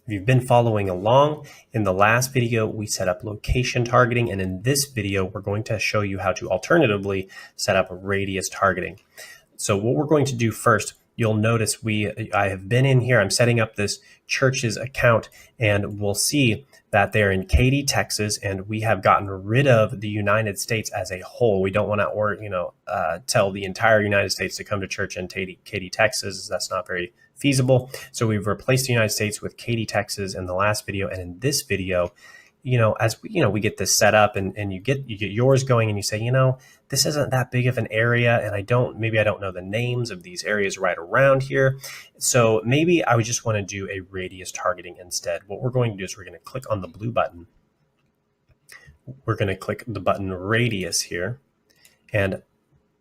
If you've been following along, in the last video, we set up location targeting, and in this video, we're going to show you how to alternatively set up radius targeting. So what we're going to do first, you'll notice I have been in here, I'm setting up this church's account, and we'll see that they're in Katy, Texas, and we have gotten rid of the United States as a whole. We don't want to, tell the entire United States to come to church in Katy, Texas. That's not very feasible. So we've replaced the United States with Katy, Texas in the last video, and in this video, as we get this set up and you get yours going, and you say, this isn't that big of an area, and maybe I don't know the names of these areas right around here. So maybe I would just want to do a radius targeting instead. What we're going to do is we're going to click on the blue button. We're going to click the button radius here, and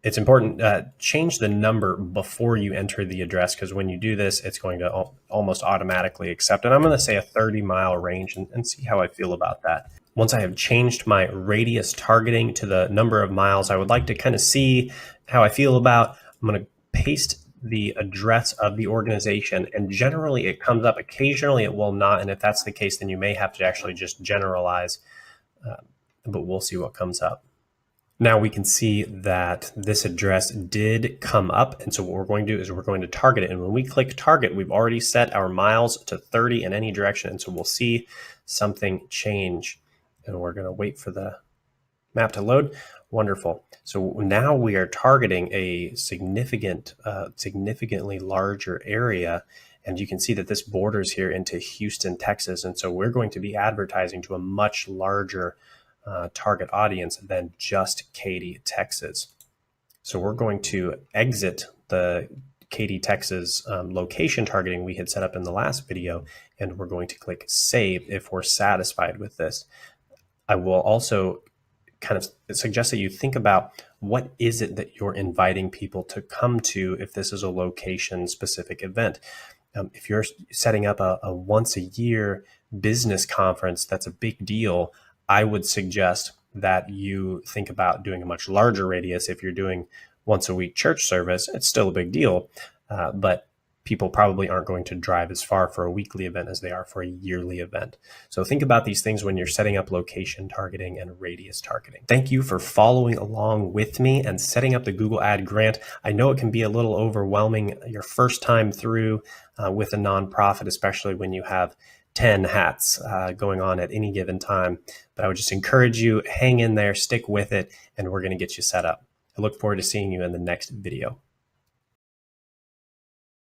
it's important, change the number before you enter the address, because when you do this, it's going to almost automatically accept it. I'm going to say a 30-mile range and see how I feel about that. Once I have changed my radius targeting to the number of miles, I would like to kind of see how I feel about. I'm going to paste the address of the organization, and generally it comes up. Occasionally it will not, and if that's the case, then you may have to actually just generalize, but we'll see what comes up. Now we can see that this address did come up, and so what we're going to do is we're going to target it. And when we click target, we've already set our miles to 30 in any direction, and so we'll see something change. And we're going to wait for the map to load. Wonderful. So now we are targeting a significantly larger area, and you can see that this borders here into Houston, Texas, and so we're going to be advertising to a much larger target audience than just Katy, Texas. So we're going to exit the Katy, Texas location targeting we had set up in the last video, and we're going to click save if we're satisfied with this. I will also kind of suggest that you think about what is it that you're inviting people to come to if this is a location specific event. If you're setting up a once a year business conference, that's a big deal. I would suggest that you think about doing a much larger radius. If you're doing once a week church service, it's still a big deal, but people probably aren't going to drive as far for a weekly event as they are for a yearly event. So think about these things when you're setting up location targeting and radius targeting. Thank you for following along with me and setting up the Google Ad Grant. I know it can be a little overwhelming your first time through with a nonprofit, especially when you have 10 hats going on at any given time. But I would just encourage you, hang in there, stick with it, and we're going to get you set up. I look forward to seeing you in the next video.